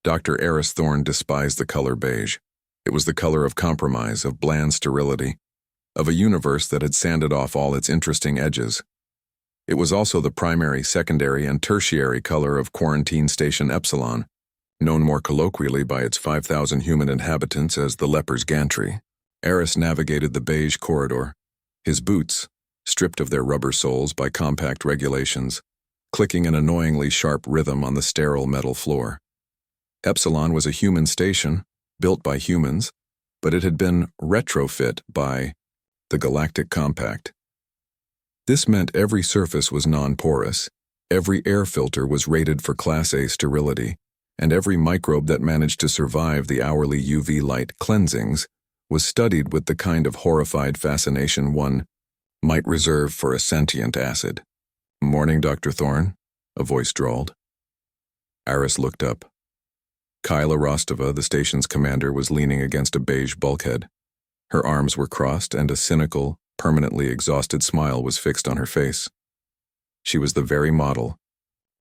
Dr. Eris Thorne despised the color beige. It was the color of compromise, of bland sterility, of a universe that had sanded off all its interesting edges. It was also the primary, secondary, and tertiary color of Quarantine Station Epsilon, known more colloquially by its 5,000 human inhabitants as the leper's gantry. Eris navigated the beige corridor, his boots, stripped of their rubber soles by compact regulations, clicking an annoyingly sharp rhythm on the sterile metal floor. Epsilon was a human station, built by humans, but it had been retrofit by the Galactic Compact. This meant every surface was non-porous, every air filter was rated for Class A sterility, and every microbe that managed to survive the hourly UV light cleansings was studied with the kind of horrified fascination one might reserve for a sentient acid. "Morning, Dr. Thorne," a voice drawled. Eris looked up. Kyla Rostova, the station's commander, was leaning against a beige bulkhead. Her arms were crossed and a cynical, permanently exhausted smile was fixed on her face. She was the very model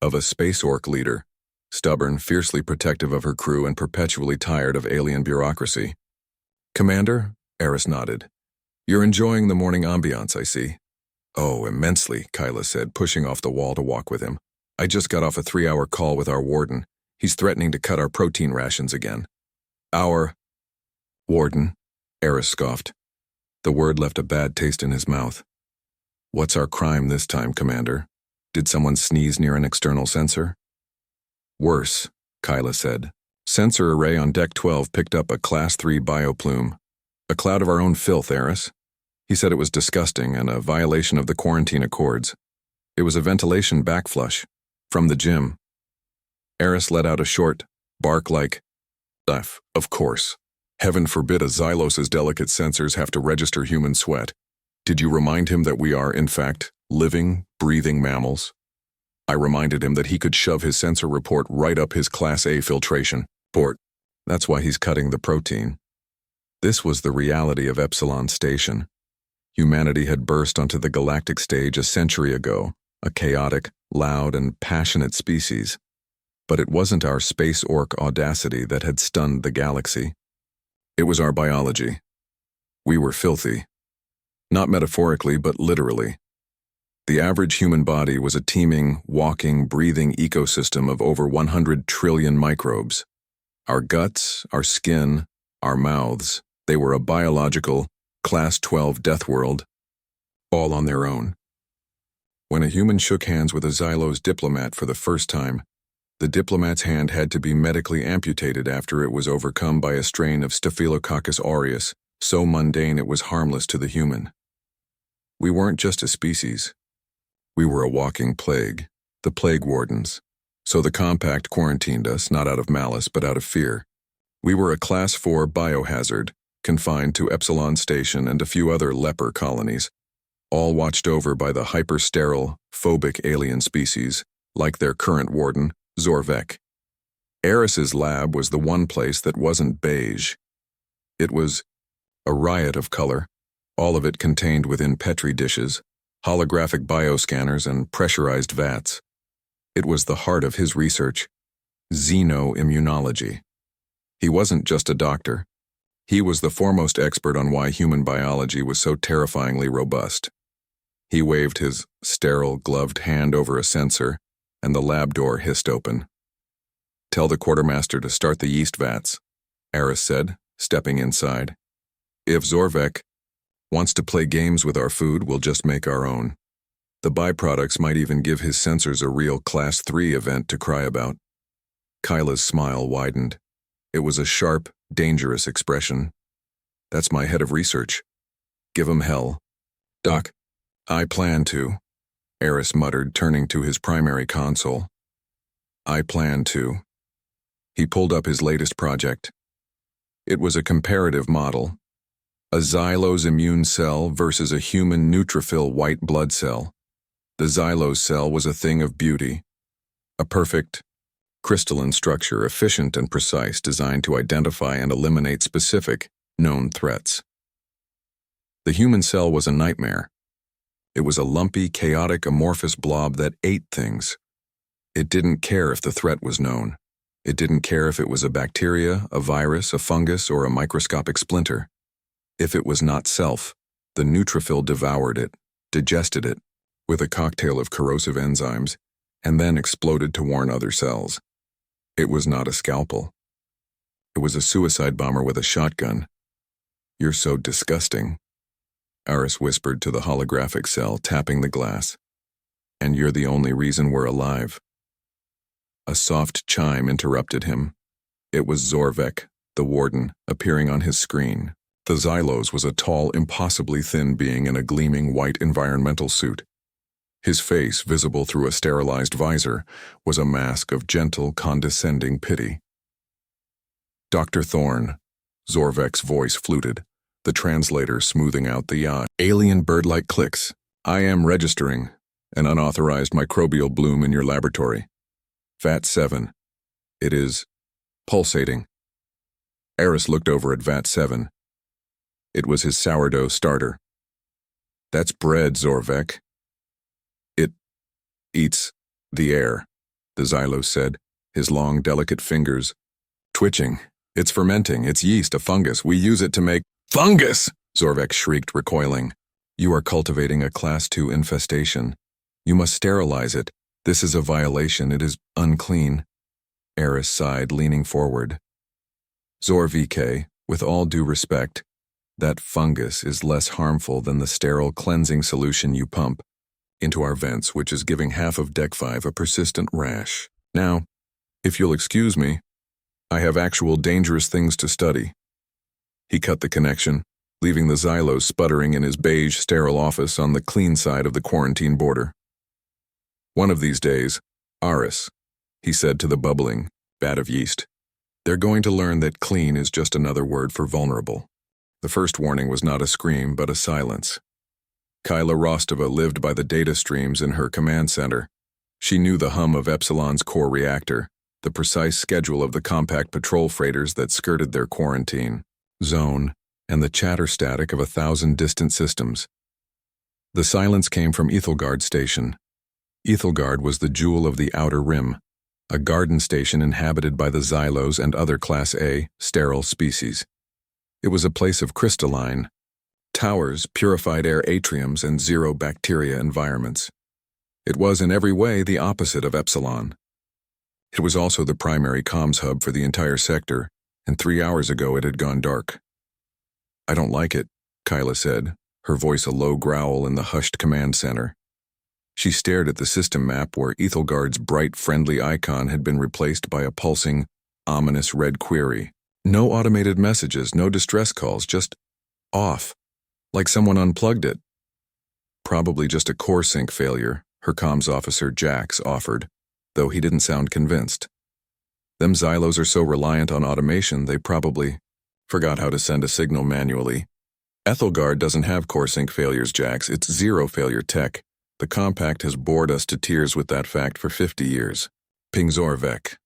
of a space orc leader, stubborn, fiercely protective of her crew and perpetually tired of alien bureaucracy. "Commander," Eris nodded. "You're enjoying the morning ambiance, I see." "Oh, immensely," Kyla said, pushing off the wall to walk with him. "I just got off a 3-hour call with our warden. He's threatening to cut our protein rations again." "Our warden?" Eris scoffed. The word left a bad taste in his mouth. "What's our crime this time, Commander? Did someone sneeze near an external sensor?" "Worse," Kyla said. "Sensor array on Deck 12 picked up a Class 3 bioplume. A cloud of our own filth, Eris. He said it was disgusting and a violation of the quarantine accords. It was a ventilation backflush. From the gym." Eris let out a short, bark-like laugh. "Of course. Heaven forbid a Xylos's delicate sensors have to register human sweat. Did you remind him that we are, in fact, living, breathing mammals?" I reminded him that he could shove his sensor report right up his Class A filtration port. That's why he's cutting the protein. This was the reality of Epsilon Station. Humanity had burst onto the galactic stage a century ago, a chaotic, loud, and passionate species. But it wasn't our space orc audacity that had stunned the galaxy. It was our biology. We were filthy. Not metaphorically, but literally. The average human body was a teeming, walking, breathing ecosystem of over 100 trillion microbes. Our guts, our skin, our mouths, they were a biological, Class 12 Deathworld, all on their own. When a human shook hands with a Xylos diplomat for the first time, the diplomat's hand had to be medically amputated after it was overcome by a strain of Staphylococcus aureus, so mundane it was harmless to the human. We weren't just a species. We were a walking plague, the plague wardens. So the Compact quarantined us, not out of malice, but out of fear. We were a Class 4 biohazard, confined to Epsilon Station and a few other leper colonies, all watched over by the hyper-sterile, phobic alien species, like their current warden, Zorvek. Eris's lab was the one place that wasn't beige. It was a riot of color, all of it contained within Petri dishes, holographic bioscanners, and pressurized vats. It was the heart of his research, xenoimmunology. He wasn't just a doctor. He was the foremost expert on why human biology was so terrifyingly robust. He waved his sterile, gloved hand over a sensor, and the lab door hissed open. "Tell the quartermaster to start the yeast vats," Eris said, stepping inside. "If Zorvek wants to play games with our food, we'll just make our own. The byproducts might even give his sensors a real Class 3 event to cry about." Kyla's smile widened. It was a sharp, dangerous expression. "That's my head of research. Give him hell." "Doc, I plan to," Eris muttered, turning to his primary console. "I plan to." He pulled up his latest project. It was a comparative model. A Xylos immune cell versus a human neutrophil white blood cell. The Xylos cell was a thing of beauty. A perfect, crystalline structure, efficient and precise, designed to identify and eliminate specific, known threats. The human cell was a nightmare. It was a lumpy, chaotic, amorphous blob that ate things. It didn't care if the threat was known. It didn't care if it was a bacteria, a virus, a fungus, or a microscopic splinter. If it was not self, the neutrophil devoured it, digested it, with a cocktail of corrosive enzymes, and then exploded to warn other cells. It was not a scalpel. It was a suicide bomber with a shotgun. "You're so disgusting," Aris whispered to the holographic cell, tapping the glass. "And you're the only reason we're alive." A soft chime interrupted him. It was Zorvek, the warden, appearing on his screen. The Xylos was a tall, impossibly thin being in a gleaming white environmental suit. His face, visible through a sterilized visor, was a mask of gentle, condescending pity. "Dr. Thorne," Zorvek's voice fluted, the translator smoothing out the yacht. "Alien bird-like clicks. I am registering an unauthorized microbial bloom in your laboratory. VAT-7. It is pulsating." Aris looked over at VAT-7. It was his sourdough starter. "That's bread, Zorvek." "It eats the air," the Xylos said, his long, delicate fingers twitching. "It's fermenting. It's yeast, a fungus. We use it to make—" "Fungus!" Zorvek shrieked, recoiling. "You are cultivating a Class 2 infestation. You must sterilize it. This is a violation. It is unclean." Aris sighed, leaning forward. "Zorvk, with all due respect, that fungus is less harmful than the sterile cleansing solution you pump into our vents, which is giving half of Deck 5 a persistent rash. Now, if you'll excuse me, I have actual dangerous things to study." He cut the connection, leaving the Xylos sputtering in his beige, sterile office on the clean side of the quarantine border. "One of these days, Aris," he said to the bubbling vat of yeast, "they're going to learn that clean is just another word for vulnerable." The first warning was not a scream, but a silence. Kyla Rostova lived by the data streams in her command center. She knew the hum of Epsilon's core reactor, the precise schedule of the compact patrol freighters that skirted their quarantine zone, and the chatter static of 1,000 distant systems. The silence came from Ethelgard Station. Ethelgard was the jewel of the Outer Rim, a garden station inhabited by the Xylos and other Class A, sterile species. It was a place of crystalline towers, purified air atriums, and zero bacteria environments. It was in every way the opposite of Epsilon. It was also the primary comms hub for the entire sector, and 3 hours ago it had gone dark. "I don't like it," Kyla said, her voice a low growl in the hushed command center. She stared at the system map where Ethelgard's bright, friendly icon had been replaced by a pulsing, ominous red query. No automated messages, no distress calls, just off, like someone unplugged it. "Probably just a core sync failure," her comms officer Jax offered, though he didn't sound convinced. "Them Xylos are so reliant on automation, they probably forgot how to send a signal manually." "Ethelgard doesn't have core sync failures, Jax. It's zero failure tech. The compact has bored us to tears with that fact for 50 years. Ping Zorvek.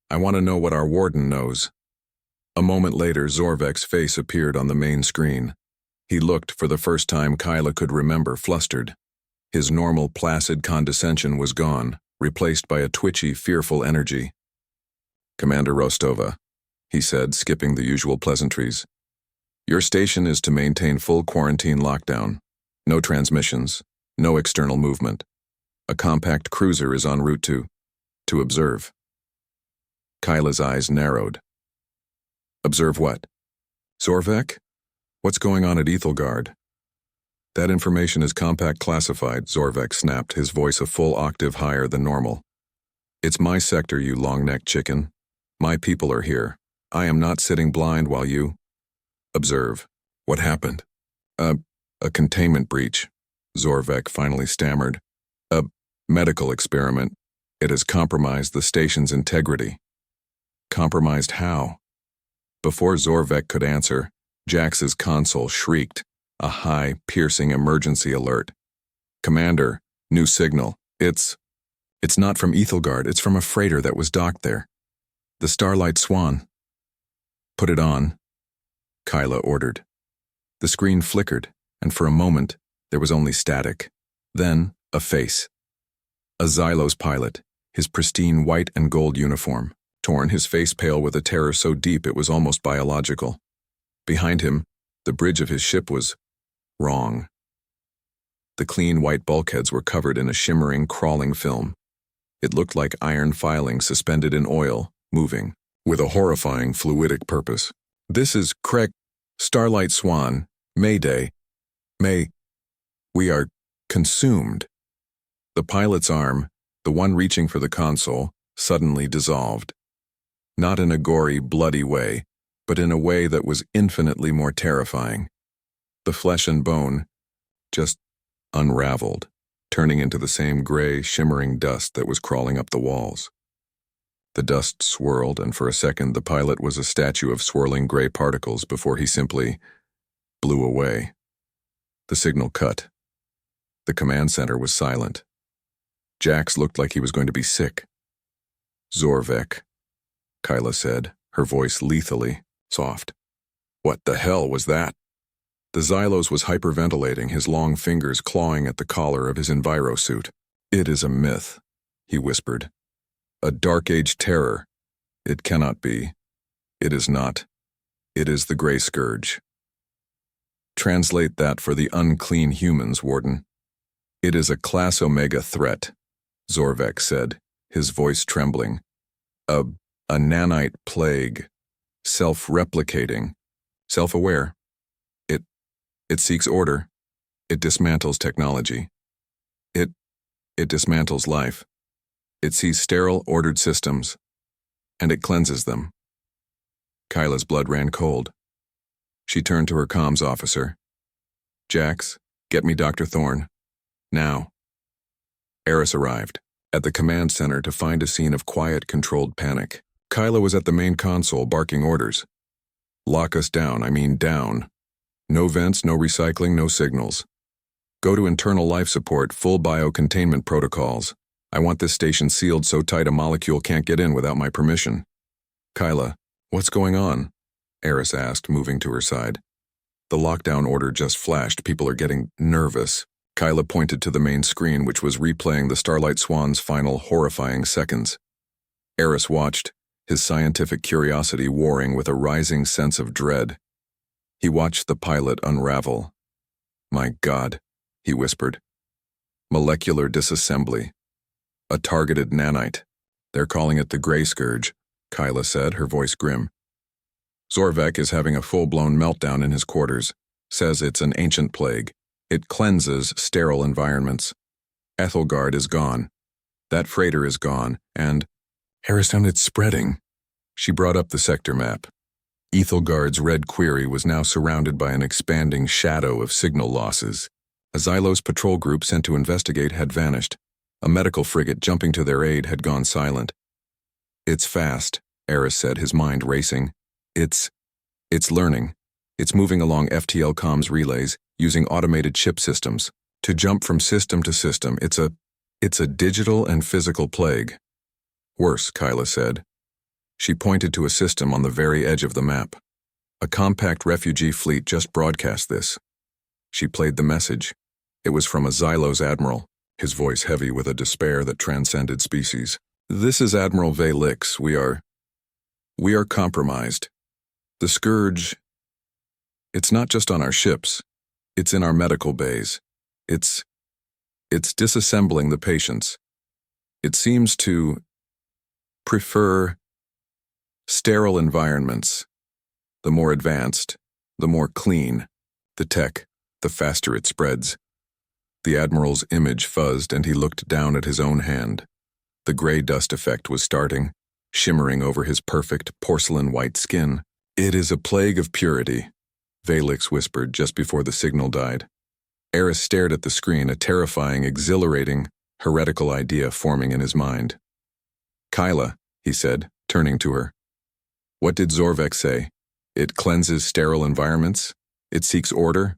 I want to know what our warden knows." A moment later, Zorvek's face appeared on the main screen. He looked, for the first time Kyla could remember, flustered. His normal, placid condescension was gone, replaced by a twitchy, fearful energy. "Commander Rostova," he said, skipping the usual pleasantries. "Your station is to maintain full quarantine lockdown. No transmissions, no external movement. A compact cruiser is en route to observe." Kyla's eyes narrowed. "Observe what? Zorvek? What's going on at Ethelgard?" "That information is compact classified," Zorvek snapped, his voice a full octave higher than normal. "It's my sector, you long-necked chicken. My people are here. I am not sitting blind while you observe." "What happened?" A containment breach," Zorvek finally stammered. "A medical experiment. It has compromised the station's integrity." "Compromised how?" Before Zorvek could answer, Jax's console shrieked, a high, piercing emergency alert. "Commander, new signal. It's not from Ethelgard, it's from a freighter that was docked there. The Starlight Swan." "Put it on," Kyla ordered. The screen flickered, and for a moment, there was only static. Then, a face. A Xylos pilot, his pristine white and gold uniform, torn, his face pale with a terror so deep it was almost biological. Behind him, the bridge of his ship was wrong. The clean white bulkheads were covered in a shimmering, crawling film. It looked like iron filings suspended in oil, moving, with a horrifying fluidic purpose. "This is Craig, Starlight Swan, Mayday. We are consumed." The pilot's arm, the one reaching for the console, suddenly dissolved. Not in a gory, bloody way, but in a way that was infinitely more terrifying. The flesh and bone just unraveled, turning into the same gray, shimmering dust that was crawling up the walls. The dust swirled, and for a second the pilot was a statue of swirling gray particles before he simply blew away. The signal cut. The command center was silent. Jax looked like he was going to be sick. "Zorvek," Kyla said, her voice lethally soft. "What the hell was that?" The Xylos was hyperventilating, his long fingers clawing at the collar of his envirosuit. "It is a myth," he whispered. "A Dark Age terror. It cannot be. It is not. It is the Grey Scourge." "Translate that for the unclean humans, Warden." "It is a Class Omega threat," Zorvek said, his voice trembling. A nanite plague. Self-replicating. Self-aware. It seeks order. It dismantles technology. It dismantles life. It sees sterile, ordered systems, and it cleanses them. Kyla's blood ran cold. She turned to her comms officer. "Jax, get me Dr. Thorne. Now." Eris arrived at the command center to find a scene of quiet, controlled panic. Kyla was at the main console barking orders. "Lock us down, down. No vents, no recycling, no signals. Go to internal life support, full biocontainment protocols. I want this station sealed so tight a molecule can't get in without my permission." "Kyla, what's going on?" Eris asked, moving to her side. "The lockdown order just flashed. People are getting nervous." Kyla pointed to the main screen, which was replaying the Starlight Swan's final horrifying seconds. Eris watched, his scientific curiosity warring with a rising sense of dread. He watched the pilot unravel. "My God," he whispered. "Molecular disassembly. A targeted nanite. They're calling it the Grey Scourge," Kyla said, her voice grim. "Zorvek is having a full-blown meltdown in his quarters. Says it's an ancient plague. It cleanses sterile environments. Ethelgard is gone. That freighter is gone, and Harristown, it's spreading." She brought up the sector map. Ethelgard's red query was now surrounded by an expanding shadow of signal losses. A Xylos patrol group sent to investigate had vanished. A medical frigate jumping to their aid had gone silent. "It's fast," Eris said, his mind racing. It's learning. It's moving along FTL comms relays, using automated chip systems. To jump from system to system, it's a digital and physical plague." "Worse," Kyla said. She pointed to a system on the very edge of the map. "A compact refugee fleet just broadcast this." She played the message. It was from a Xylos admiral, his voice heavy with a despair that transcended species. "This is Admiral Velix. We are compromised. The Scourge, it's not just on our ships. It's in our medical bays. It's disassembling the patients. It seems to prefer sterile environments. The more advanced, the more clean the tech, the faster it spreads." The Admiral's image fuzzed, and he looked down at his own hand. The gray dust effect was starting, shimmering over his perfect porcelain-white skin. "It is a plague of purity," Velix whispered just before the signal died. Eris stared at the screen, a terrifying, exhilarating, heretical idea forming in his mind. "Kyla," he said, turning to her. "What did Zorvek say? It cleanses sterile environments? It seeks order?"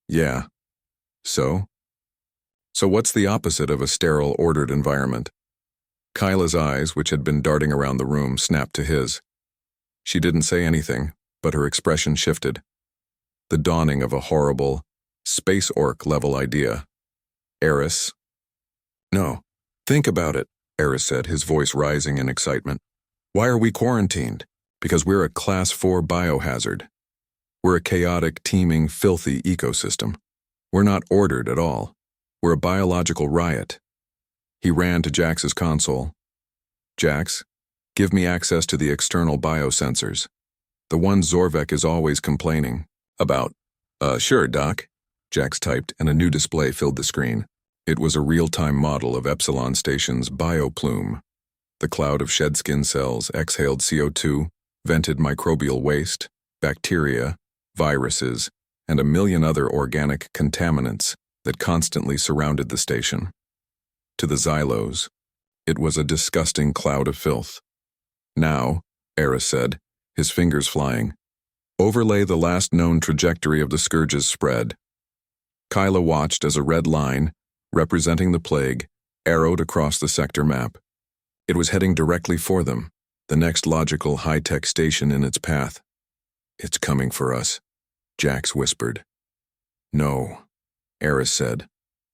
"Yeah. So? So what's the opposite of a sterile, ordered environment?" Kyla's eyes, which had been darting around the room, snapped to his. She didn't say anything, but her expression shifted. The dawning of a horrible, space orc-level idea. "Eris?" "No. Think about it," Eris said, his voice rising in excitement. Why are we quarantined? Because we're a Class 4 biohazard. We're a chaotic, teeming, filthy ecosystem. We're not ordered at all. We're a biological riot. He ran to Jax's console. Jax, give me access to the external biosensors. The one Zorvek is always complaining about. Sure, Doc, Jax typed, and a new display filled the screen. It was a real-time model of Epsilon Station's bioplume. The cloud of shed skin cells exhaled CO2, vented microbial waste, bacteria, viruses, and a million other organic contaminants that constantly surrounded the station. To the Xylos, it was a disgusting cloud of filth. Now, Eris said, his fingers flying, overlay the last known trajectory of the Scourge's spread. Kyla watched as a red line, representing the plague, arrowed across the sector map. It was heading directly for them, the next logical high-tech station in its path. It's coming for us, Jax whispered. No, Eris said,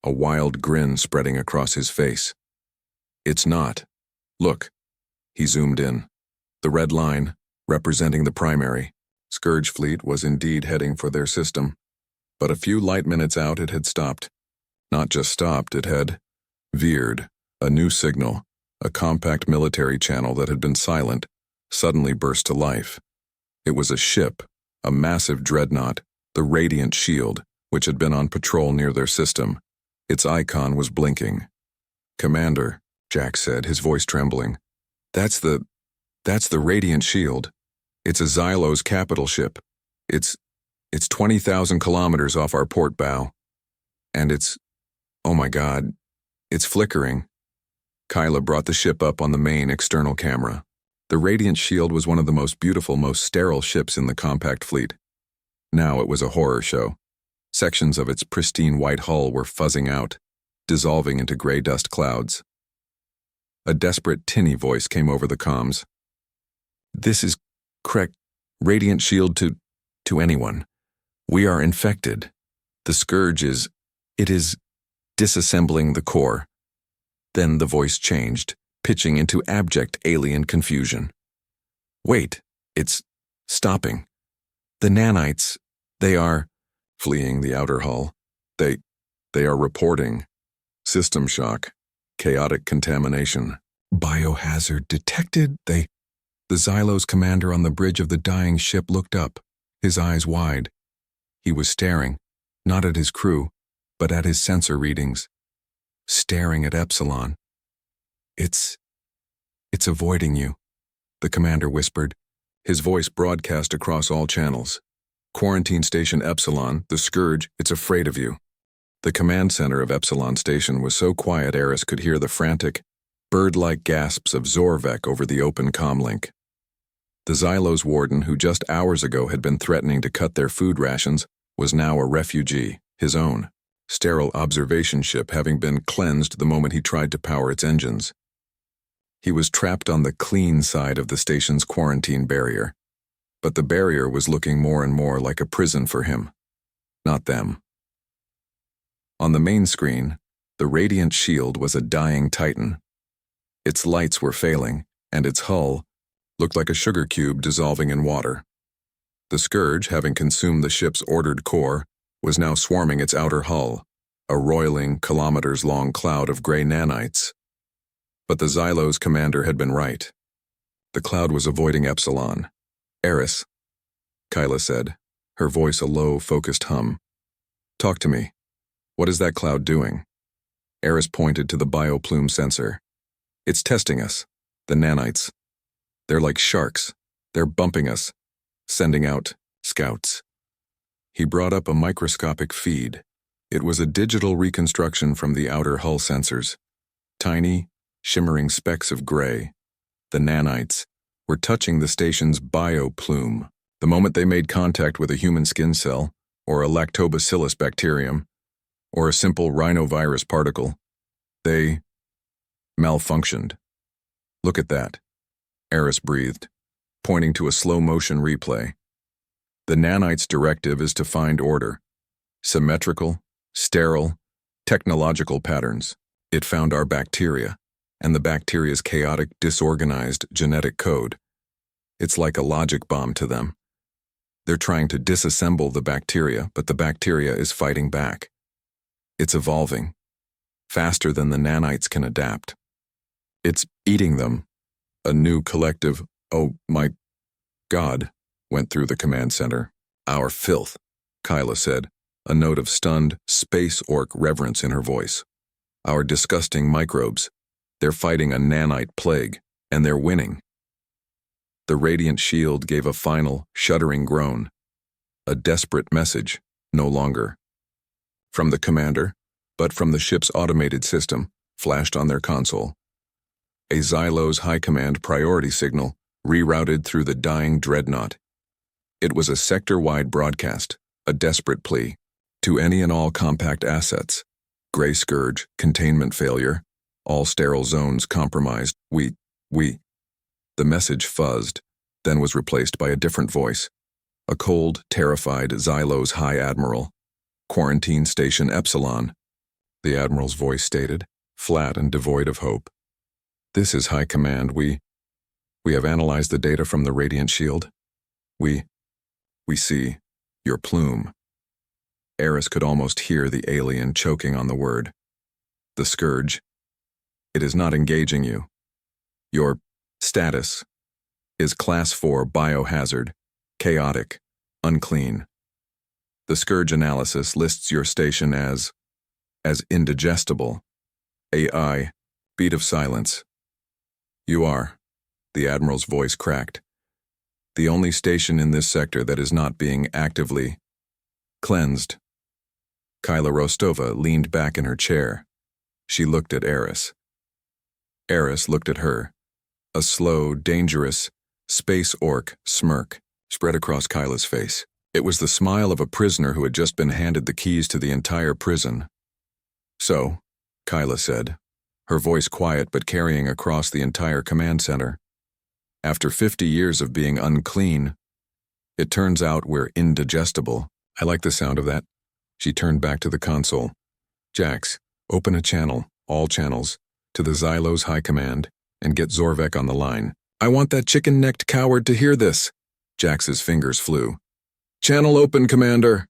a wild grin spreading across his face. It's not. Look. He zoomed in. The red line, representing the primary. Scourge fleet was indeed heading for their system, but a few light minutes out it had stopped. Not just stopped, it had veered. A new signal, a compact military channel that had been silent, suddenly burst to life. It was a ship, a massive dreadnought, the Radiant Shield, which had been on patrol near their system. Its icon was blinking. Commander, Jax said, his voice trembling. That's the Radiant Shield. It's a Xylos capital ship. It's 20,000 kilometers off our port bow. And oh my God, it's flickering. Kyla brought the ship up on the main external camera. The Radiant Shield was one of the most beautiful, most sterile ships in the compact fleet. Now it was a horror show. Sections of its pristine white hull were fuzzing out, dissolving into gray dust clouds. A desperate, tinny voice came over the comms. This is correct. Radiant Shield to anyone. We are infected. The Scourge is disassembling the core. Then the voice changed, pitching into abject alien confusion. Wait, it's stopping. The nanites, they are fleeing the outer hull. They are reporting system shock, chaotic contamination. Biohazard detected. The Xylos commander on the bridge of the dying ship looked up, his eyes wide. He was staring, not at his crew, but at his sensor readings. Staring at Epsilon. It's avoiding you, the commander whispered, his voice broadcast across all channels. Quarantine Station Epsilon, the Scourge, it's afraid of you. The command center of Epsilon Station was so quiet Eris could hear the frantic, bird-like gasps of Zorvek over the open comlink. The Xylos warden, who just hours ago had been threatening to cut their food rations, was now a refugee, his own. Sterile observation ship having been cleansed the moment he tried to power its engines. He was trapped on the clean side of the station's quarantine barrier, but the barrier was looking more and more like a prison for him, not them. On the main screen, the Radiant Shield was a dying titan. Its lights were failing, and its hull looked like a sugar cube dissolving in water. The Scourge, having consumed the ship's ordered core, was now swarming its outer hull, a roiling, kilometers-long cloud of gray nanites. But the Xylos commander had been right. The cloud was avoiding Epsilon. Eris, Kyla said, her voice a low, focused hum. Talk to me. What is that cloud doing? Eris pointed to the bioplume sensor. It's testing us, the nanites. They're like sharks. They're bumping us, sending out scouts. He brought up a microscopic feed. It was a digital reconstruction from the outer hull sensors. Tiny, shimmering specks of gray. The nanites were touching the station's bioplume. The moment they made contact with a human skin cell, or a lactobacillus bacterium, or a simple rhinovirus particle, they malfunctioned. Look at that, Eris breathed, pointing to a slow-motion replay. The nanite's directive is to find order. Symmetrical, sterile, technological patterns. It found our bacteria. and the bacteria's chaotic, disorganized genetic code. It's like a logic bomb to them. They're trying to disassemble the bacteria, but the bacteria is fighting back. It's evolving, faster than the nanites can adapt. It's eating them. A new collective, oh my God, went through the command center. Our filth, Kyla said, a note of stunned, space orc reverence in her voice. Our disgusting microbes. They're fighting a nanite plague, and they're winning. The radiant shield gave a final, shuddering groan. A desperate message, no longer from the commander, but from the ship's automated system, flashed on their console. A Xylo's high command priority signal rerouted through the dying dreadnought. It was a sector-wide broadcast, a desperate plea. To any and all compact assets. Gray Scourge, containment failure. All sterile zones compromised. We. The message fuzzed, then was replaced by a different voice. A cold, terrified Xylo's High Admiral. Quarantine Station Epsilon. The Admiral's voice stated, flat and devoid of hope. This is High Command. We have analyzed the data from the radiant shield. We see your plume. Eris could almost hear the alien choking on the word. The Scourge. It is not engaging you. Your status is Class 4 biohazard, chaotic, unclean. The Scourge analysis lists your station as indigestible. AI, beat of silence. You are, the Admiral's voice cracked, the only station in this sector that is not being actively cleansed. Kyla Rostova leaned back in her chair. She looked at Eris. Eris looked at her. A slow, dangerous, space orc smirk spread across Kyla's face. It was the smile of a prisoner who had just been handed the keys to the entire prison. So, Kyla said, her voice quiet but carrying across the entire command center. After 50 years of being unclean, it turns out we're indigestible. I like the sound of that. She turned back to the console. Jax, open a channel, all channels, to the Xylo's High Command, and get Zorvek on the line. I want that chicken-necked coward to hear this. Jax's fingers flew. Channel open, Commander.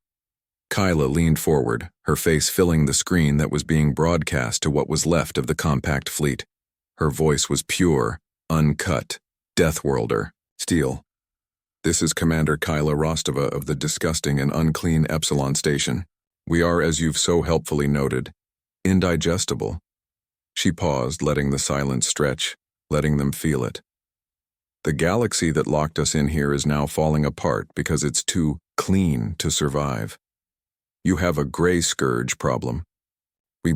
Kyla leaned forward, her face filling the screen that was being broadcast to what was left of the compact fleet. Her voice was pure, uncut, Deathworlder, steel. This is Commander Kyla Rostova of the disgusting and unclean Epsilon Station. We are, as you've so helpfully noted, indigestible. She paused, letting the silence stretch, letting them feel it. The galaxy that locked us in here is now falling apart because it's too clean to survive. You have a gray scourge problem. We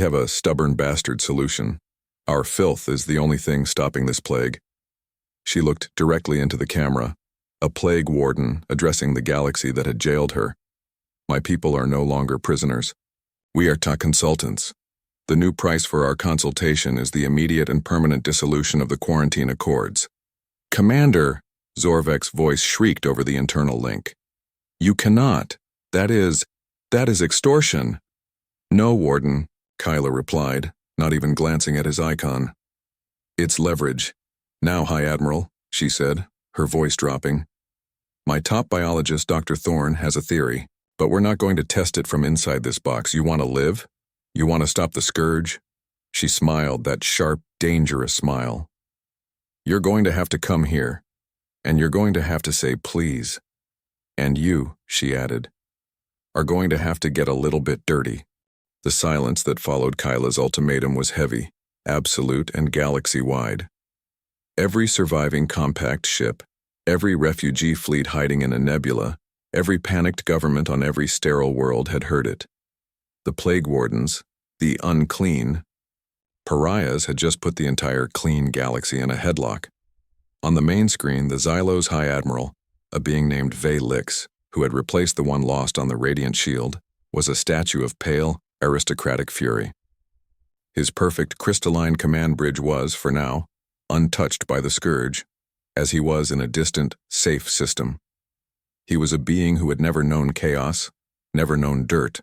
have a stubborn bastard solution. Our filth is the only thing stopping this plague. She looked directly into the camera, a plague warden addressing the galaxy that had jailed her. My people are no longer prisoners. We are consultants. The new price for our consultation is the immediate and permanent dissolution of the quarantine accords. Commander, Zorvek's voice shrieked over the internal link. You cannot. That is extortion. No, Warden, Kyla replied, not even glancing at his icon. It's leverage. Now, High Admiral, she said, her voice dropping. My top biologist, Dr. Thorne, has a theory, but we're not going to test it from inside this box. You want to live? You want to stop the Scourge? She smiled, that sharp, dangerous smile. You're going to have to come here, and you're going to have to say please. And you, she added, are going to have to get a little bit dirty. The silence that followed Kyla's ultimatum was heavy, absolute, and galaxy-wide. Every surviving compact ship, every refugee fleet hiding in a nebula, every panicked government on every sterile world had heard it. The plague wardens, the unclean, pariahs had just put the entire clean galaxy in a headlock. On the main screen, the Xylo's High Admiral, a being named Lix, who had replaced the one lost on the radiant shield, was a statue of pale, aristocratic fury. His perfect crystalline command bridge was, for now, untouched by the Scourge, as he was in a distant, safe system. He was a being who had never known chaos, never known dirt,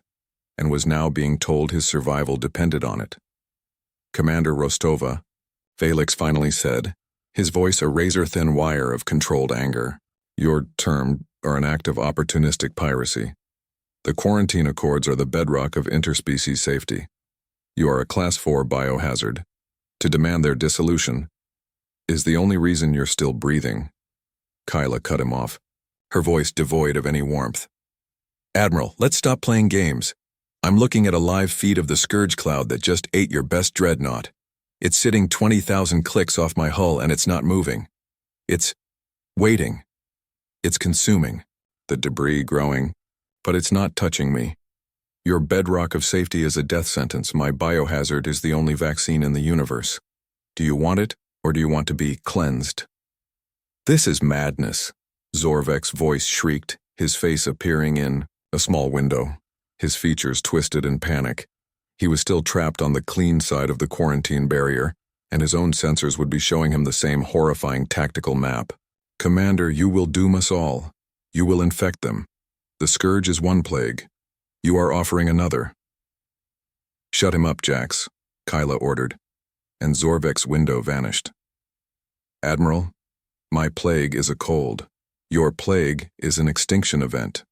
and was now being told his survival depended on it. Commander Rostova, Felix finally said, his voice a razor-thin wire of controlled anger. Your terms are an act of opportunistic piracy. The quarantine accords are the bedrock of interspecies safety. You are a Class 4 biohazard. To demand their dissolution is the only reason you're still breathing. Kyla cut him off, her voice devoid of any warmth. Admiral, let's stop playing games. I'm looking at a live feed of the Scourge cloud that just ate your best dreadnought. It's sitting 20,000 clicks off my hull and it's not moving. It's waiting. It's consuming the debris growing, but it's not touching me. Your bedrock of safety is a death sentence. My biohazard is the only vaccine in the universe. Do you want it, or do you want to be cleansed? This is madness, Zorvek's voice shrieked, his face appearing in a small window, his features twisted in panic. He was still trapped on the clean side of the quarantine barrier, and his own sensors would be showing him the same horrifying tactical map. Commander, you will doom us all. You will infect them. The Scourge is one plague. You are offering another. Shut him up, Jax, Kyla ordered, and Zorvek's window vanished. Admiral, my plague is a cold. Your plague is an extinction event.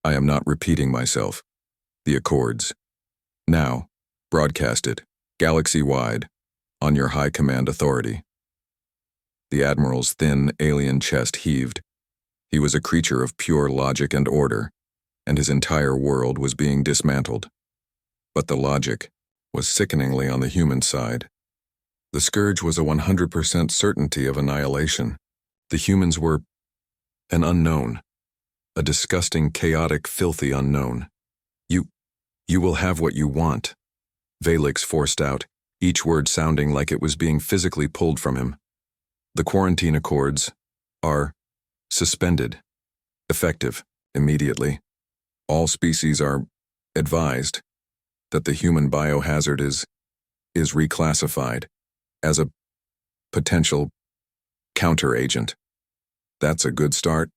I am not repeating myself. The Accords. Now, broadcast it, galaxy-wide, on your high command authority. The Admiral's thin, alien chest heaved. He was a creature of pure logic and order, and his entire world was being dismantled. But the logic was sickeningly on the human side. The Scourge was a 100% certainty of annihilation. The humans were an unknown, a disgusting, chaotic, filthy unknown. You will have what you want, Felix forced out, each word sounding like it was being physically pulled from him. The quarantine accords are suspended, effective, immediately. All species are advised that the human biohazard is reclassified as a potential counteragent. That's a good start,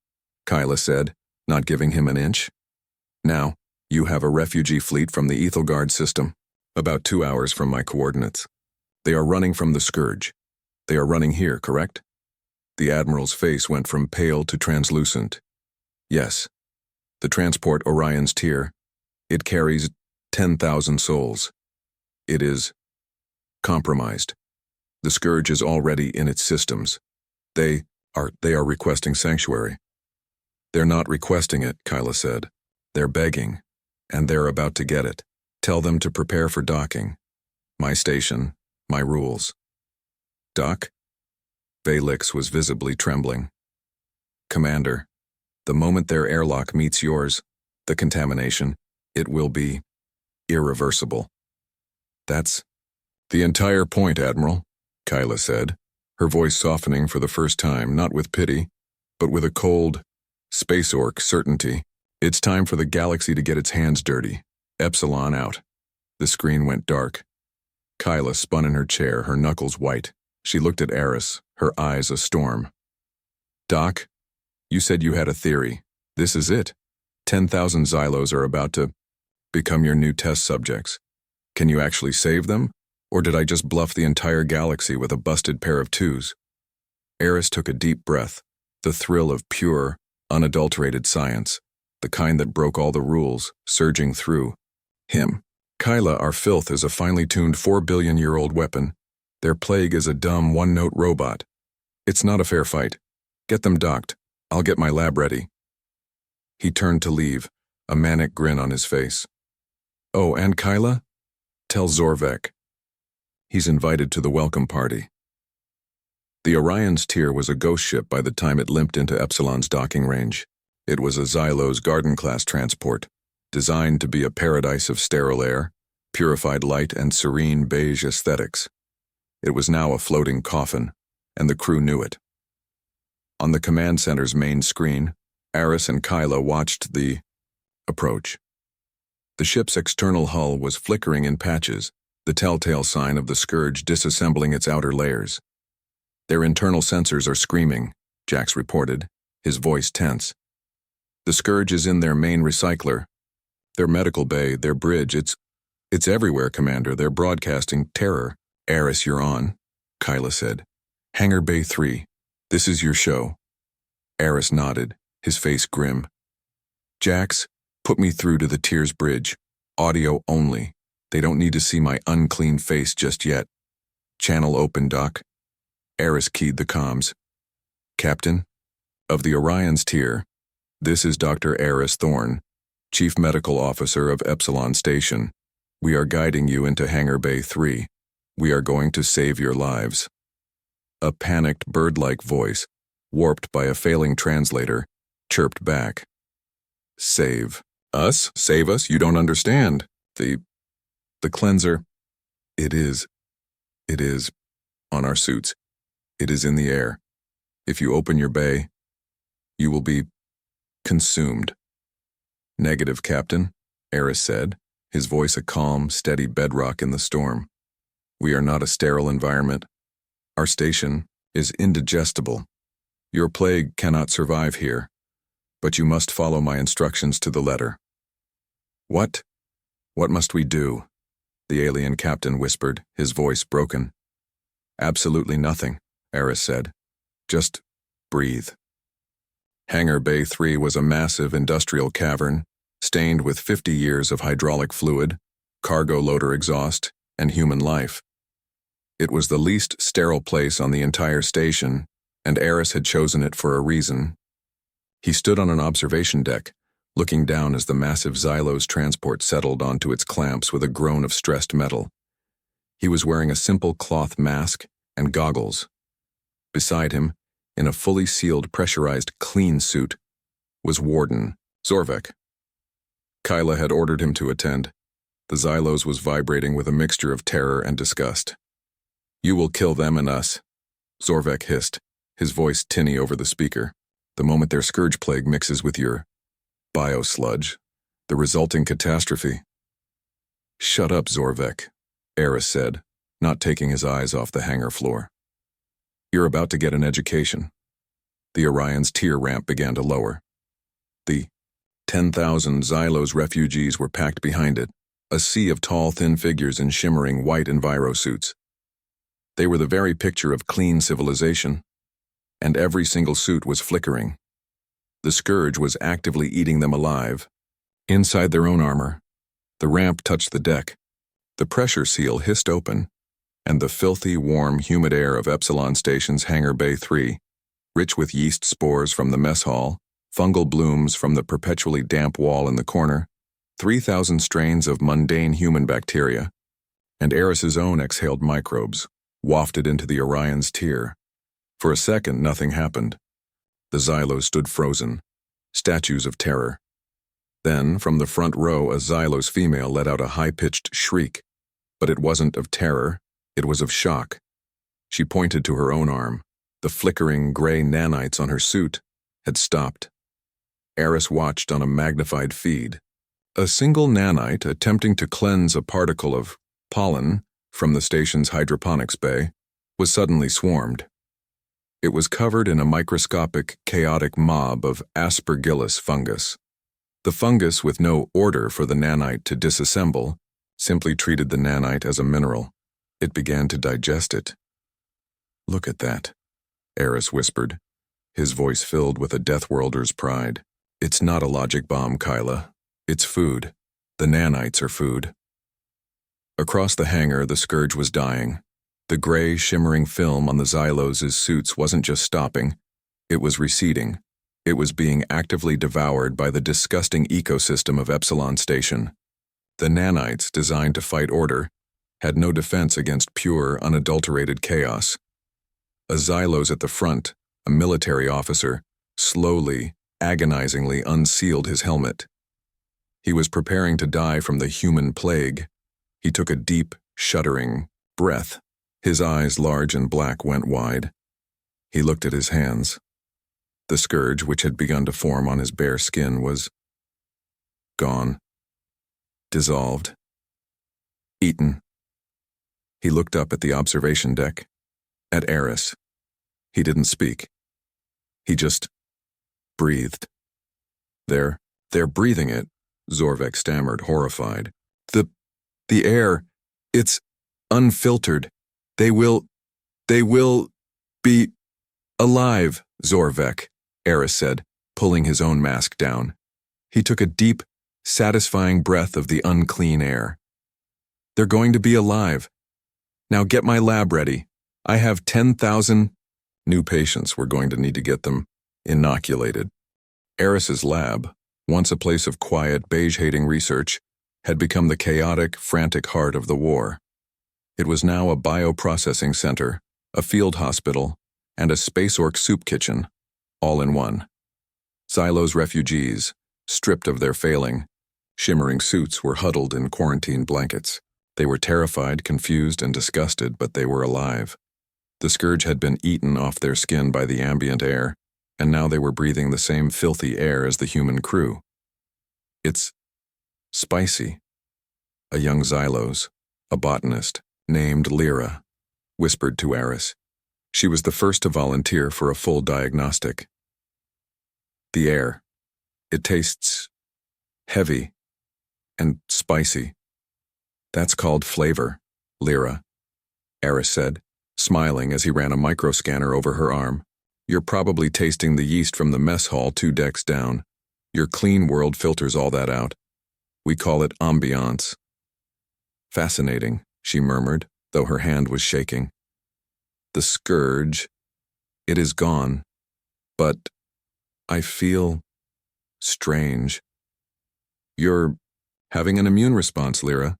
Kyla said, not giving him an inch. Now, you have a refugee fleet from the Ethelgard system, about 2 hours from my coordinates. They are running from the Scourge. They are running here, correct? The Admiral's face went from pale to translucent. Yes. The transport Orion's Tier. It carries 10,000 souls. It is compromised. The Scourge is already in its systems. They are requesting sanctuary. They're not requesting it, Kyla said. They're begging, and they're about to get it. Tell them to prepare for docking. My station, my rules. Dock? Felix was visibly trembling. Commander, the moment their airlock meets yours, the contamination, it will be irreversible. That's the entire point, Admiral, Kyla said, her voice softening for the first time, not with pity, but with a cold, space orc certainty. It's time for the galaxy to get its hands dirty. Epsilon out. The screen went dark. Kyla spun in her chair, her knuckles white. She looked at Eris, her eyes a storm. Doc, you said you had a theory. This is it. 10,000 Xylos are about to become your new test subjects. Can you actually save them? Or did I just bluff the entire galaxy with a busted pair of twos? Eris took a deep breath, the thrill of pure, unadulterated science, the kind that broke all the rules, surging through him. Kyla, our Filth is a finely tuned 4-billion-year-old weapon. Their plague is a dumb one-note robot. It's not a fair fight. Get them docked. I'll get my lab ready. He turned to leave, a manic grin on his face. Oh, and Kyla? Tell Zorvek. He's invited to the welcome party. The Orion's Tier was a ghost ship by the time it limped into Epsilon's docking range. It was a Xylos Garden-class transport, designed to be a paradise of sterile air, purified light, and serene beige aesthetics. It was now a floating coffin, and the crew knew it. On the command center's main screen, Eris and Kyla watched the approach. The ship's external hull was flickering in patches, the telltale sign of the Scourge disassembling its outer layers. Their internal sensors are screaming, Jax reported, his voice tense. The Scourge is in their main recycler, their medical bay, their bridge. It's everywhere, Commander. They're broadcasting terror, Eris, you're on, Kyla said. Hangar Bay 3. This is your show. Eris nodded, his face grim. Jax, put me through to the Tears Bridge. Audio only. They don't need to see my unclean face just yet. Channel open, Doc. Eris keyed the comms. Captain, of the Orion's tier, this is Dr. Eris Thorne, Chief Medical Officer of Epsilon Station. We are guiding you into Hangar Bay 3. We are going to save your lives. A panicked bird-like voice, warped by a failing translator, chirped back. Save us? Save us? You don't understand. The cleanser. It is on our suits. It is in the air. If you open your bay, you will be consumed. Negative, Captain, Eris said, his voice a calm, steady bedrock in the storm. We are not a sterile environment. Our station is indigestible. Your plague cannot survive here, but you must follow my instructions to the letter. What? What must we do? The alien captain whispered, his voice broken. Absolutely nothing, Eris said. Just breathe. Hangar Bay 3 was a massive industrial cavern, stained with 50 years of hydraulic fluid, cargo loader exhaust, and human life. It was the least sterile place on the entire station, and Eris had chosen it for a reason. He stood on an observation deck, looking down as the massive Xylos transport settled onto its clamps with a groan of stressed metal. He was wearing a simple cloth mask and goggles. Beside him, in a fully sealed pressurized clean suit, was Warden Zorvek. Kyla had ordered him to attend. The Xylos was vibrating with a mixture of terror and disgust. You will kill them and us, Zorvek hissed, his voice tinny over the speaker. The moment their scourge plague mixes with your biosludge, the resulting catastrophe. Shut up, Zorvek, Eris said, not taking his eyes off the hangar floor. You're about to get an education. The Orion's tier ramp began to lower. The 10,000 Xylos refugees were packed behind it, a sea of tall, thin figures in shimmering white envirosuits. They were the very picture of clean civilization, and every single suit was flickering. The Scourge was actively eating them alive. Inside their own armor, the ramp touched the deck. The pressure seal hissed open, and the filthy, warm, humid air of Epsilon Station's Hangar Bay 3, rich with yeast spores from the mess hall, fungal blooms from the perpetually damp wall in the corner, 3,000 strains of mundane human bacteria, and Eris's own exhaled microbes, wafted into the Orion's tier. For a second, nothing happened. The Xylos stood frozen, statues of terror. Then, from the front row, a Xylos female let out a high-pitched shriek, but it wasn't of terror, it was of shock. She pointed to her own arm. The flickering gray nanites on her suit had stopped. Eris watched on a magnified feed. A single nanite attempting to cleanse a particle of pollen from the station's hydroponics bay was suddenly swarmed. It was covered in a microscopic, chaotic mob of aspergillus fungus. The fungus, with no order for the nanite to disassemble, simply treated the nanite as a mineral. It began to digest it. Look at that, Eris whispered, his voice filled with a Deathworlder's pride. It's not a logic bomb, Kyla. It's food. The nanites are food. Across the hangar, the Scourge was dying. The gray, shimmering film on the Xylos' suits wasn't just stopping, it was receding. It was being actively devoured by the disgusting ecosystem of Epsilon Station. The nanites, designed to fight order, had no defense against pure, unadulterated chaos. A Xylos at the front, a military officer, slowly, agonizingly unsealed his helmet. He was preparing to die from the human plague. He took a deep, shuddering breath. His eyes, large and black, went wide. He looked at his hands. The Scourge, which had begun to form on his bare skin, was gone, dissolved, eaten. He looked up at the observation deck, at Eris. He didn't speak. He just breathed. They're breathing it, Zorvek stammered, horrified. The air, it's unfiltered. They will be alive, Zorvek, Eris said, pulling his own mask down. He took a deep, satisfying breath of the unclean air. They're going to be alive. Now get my lab ready. I have 10,000 new patients. We're going to need to get them inoculated. Eris's lab, once a place of quiet, beige-hating research, had become the chaotic, frantic heart of the war. It was now a bioprocessing center, a field hospital, and a space orc soup kitchen, all in one. Xylo's refugees, stripped of their failing, shimmering suits, were huddled in quarantine blankets. They were terrified, confused, and disgusted, but they were alive. The Scourge had been eaten off their skin by the ambient air, and now they were breathing the same filthy air as the human crew. It's spicy. A young Xylos, a botanist, named Lyra, whispered to Eris. She was the first to volunteer for a full diagnostic. The air. It tastes heavy and spicy. That's called flavor, Lyra, Eris said, smiling as he ran a microscanner over her arm. You're probably tasting the yeast from the mess hall 2 decks down. Your clean world filters all that out. We call it ambiance. Fascinating, she murmured, though her hand was shaking. The Scourge, it is gone, but I feel strange. You're having an immune response, Lyra.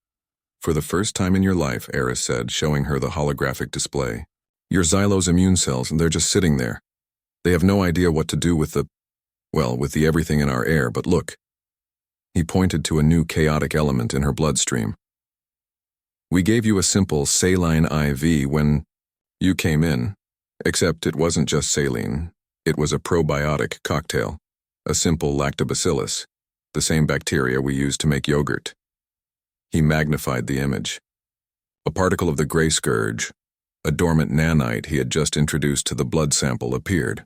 For the first time in your life, Eris said, showing her the holographic display. Your Xylo's immune cells, and they're just sitting there. They have no idea what to do with with the everything in our air, but look. He pointed to a new chaotic element in her bloodstream. We gave you a simple saline IV when you came in, except it wasn't just saline. It was a probiotic cocktail, a simple lactobacillus, the same bacteria we use to make yogurt. He magnified the image. A particle of the gray Scourge, a dormant nanite he had just introduced to the blood sample, appeared.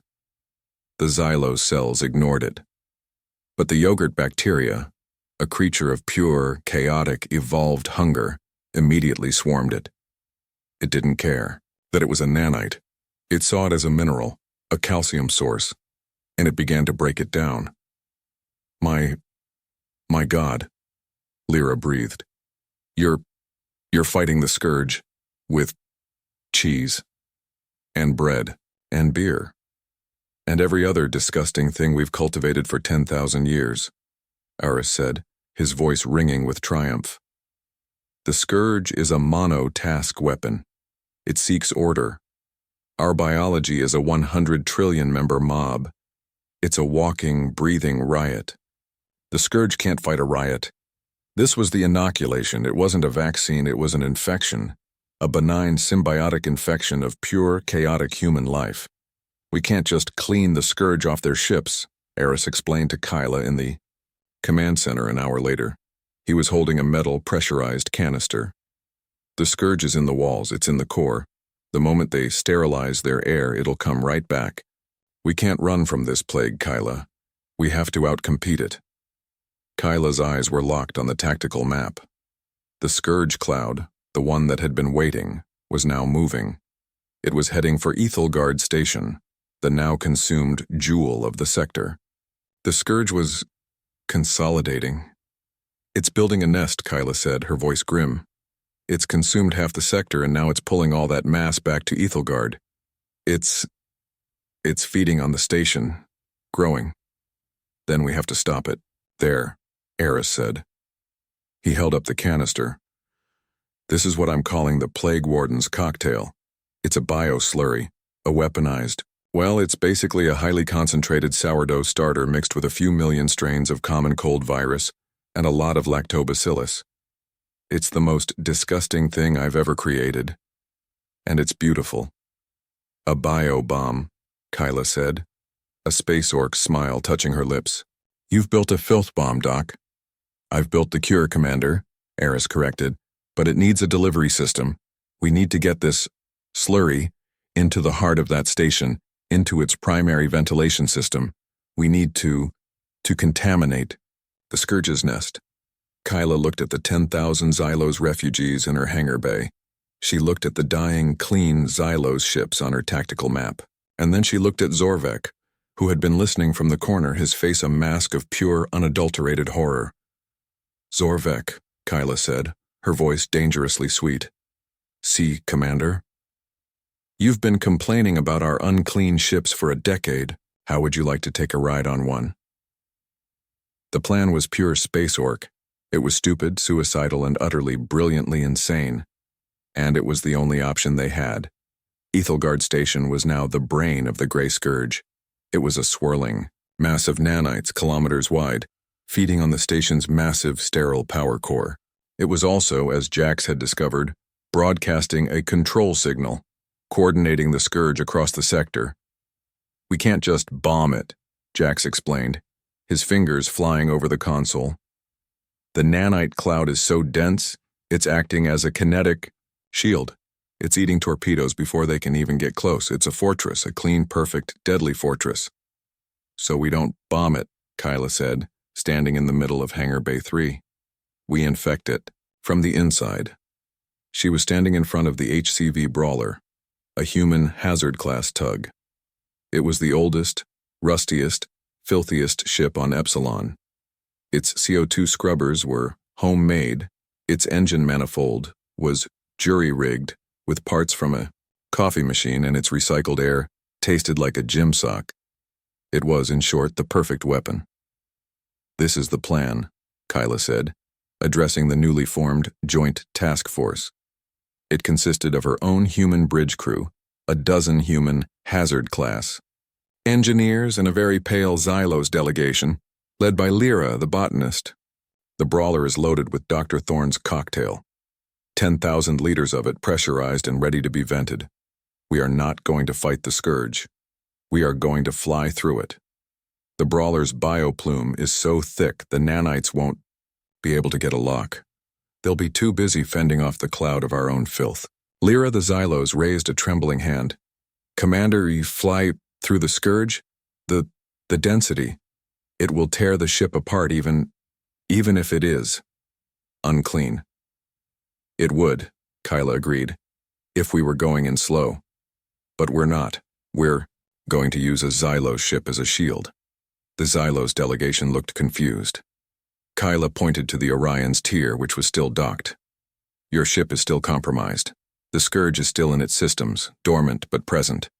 The Xylos cells ignored it. But the yogurt bacteria, a creature of pure, chaotic, evolved hunger, immediately swarmed it. It didn't care that it was a nanite. It saw it as a mineral, a calcium source, and it began to break it down. My God, Lyra breathed. You're fighting the Scourge with cheese and bread and beer and every other disgusting thing we've cultivated for 10,000 years, Eris said, his voice ringing with triumph. The Scourge is a mono-task weapon. It seeks order. Our biology is a 100 trillion member mob. It's a walking, breathing riot. The Scourge can't fight a riot. This was the inoculation. It wasn't a vaccine, it was an infection. A benign symbiotic infection of pure, chaotic human life. We can't just clean the Scourge off their ships, Eris explained to Kyla in the command center an hour later. He was holding a metal, pressurized canister. The Scourge is in the walls, it's in the core. The moment they sterilize their air, it'll come right back. We can't run from this plague, Kyla. We have to outcompete it. Kyla's eyes were locked on the tactical map. The Scourge cloud, the one that had been waiting, was now moving. It was heading for Deathworld Station, the now consumed jewel of the sector. The Scourge was consolidating. It's building a nest, Kyla said, her voice grim. It's consumed half the sector and now it's pulling all that mass back to Deathworld. It's feeding on the station, growing. Then we have to stop it. There, Eris said. He held up the canister. This is what I'm calling the Plague Warden's cocktail. It's a bio-slurry, a weaponized. Well, it's basically a highly concentrated sourdough starter mixed with a few million strains of common cold virus and a lot of lactobacillus. It's the most disgusting thing I've ever created. And it's beautiful. A bio-bomb, Kyla said, a space orc smile touching her lips. You've built a filth bomb, Doc. I've built the cure, Commander, Eris corrected, but it needs a delivery system. We need to get this slurry into the heart of that station, into its primary ventilation system. We need to contaminate the Scourge's nest. Kyla looked at the 10,000 Xylos refugees in her hangar bay. She looked at the dying, clean Xylos ships on her tactical map, and then she looked at Zorvek, who had been listening from the corner, his face a mask of pure, unadulterated horror. "Zorvek," Kyla said, her voice dangerously sweet. "See, Commander? You've been complaining about our unclean ships for a decade. How would you like to take a ride on one?" The plan was pure space orc. It was stupid, suicidal, and utterly, brilliantly insane. And it was the only option they had. Epsilon Station was now the brain of the Grey Scourge. It was a swirling mass of nanites kilometers wide, feeding on the station's massive, sterile power core. It was also, as Jax had discovered, broadcasting a control signal, coordinating the Scourge across the sector. "We can't just bomb it," Jax explained, his fingers flying over the console. "The nanite cloud is so dense, it's acting as a kinetic shield. It's eating torpedoes before they can even get close. It's a fortress, a clean, perfect, deadly fortress." "So we don't bomb it," Kyla said, standing in the middle of Hangar Bay 3. "We infect it, from the inside." She was standing in front of the HCV Brawler, a human hazard-class tug. It was the oldest, rustiest, filthiest ship on Epsilon. Its CO2 scrubbers were homemade, its engine manifold was jury-rigged with parts from a coffee machine, and its recycled air tasted like a gym sock. It was, in short, the perfect weapon. "This is the plan," Kyla said, addressing the newly formed Joint Task Force. It consisted of her own human bridge crew, a dozen human hazard class, engineers, and a very pale Xylos delegation, led by Lyra, the botanist. The Brawler is loaded with Dr. Thorne's cocktail. 10,000 liters of it pressurized and ready to be vented. We are not going to fight the Scourge. We are going to fly through it. The Brawler's bioplume is so thick the nanites won't be able to get a lock. They'll be too busy fending off the cloud of our own filth. Lyra the Xylos raised a trembling hand. "Commander, you fly through the Scourge? The density. It will tear the ship apart even if it is unclean." "It would," Kyla agreed, "if we were going in slow. But we're not. We're going to use a Xylos ship as a shield." The Xylos delegation looked confused. Kyla pointed to the Orion's tier, which was still docked. "Your ship is still compromised. The Scourge is still in its systems, dormant but present.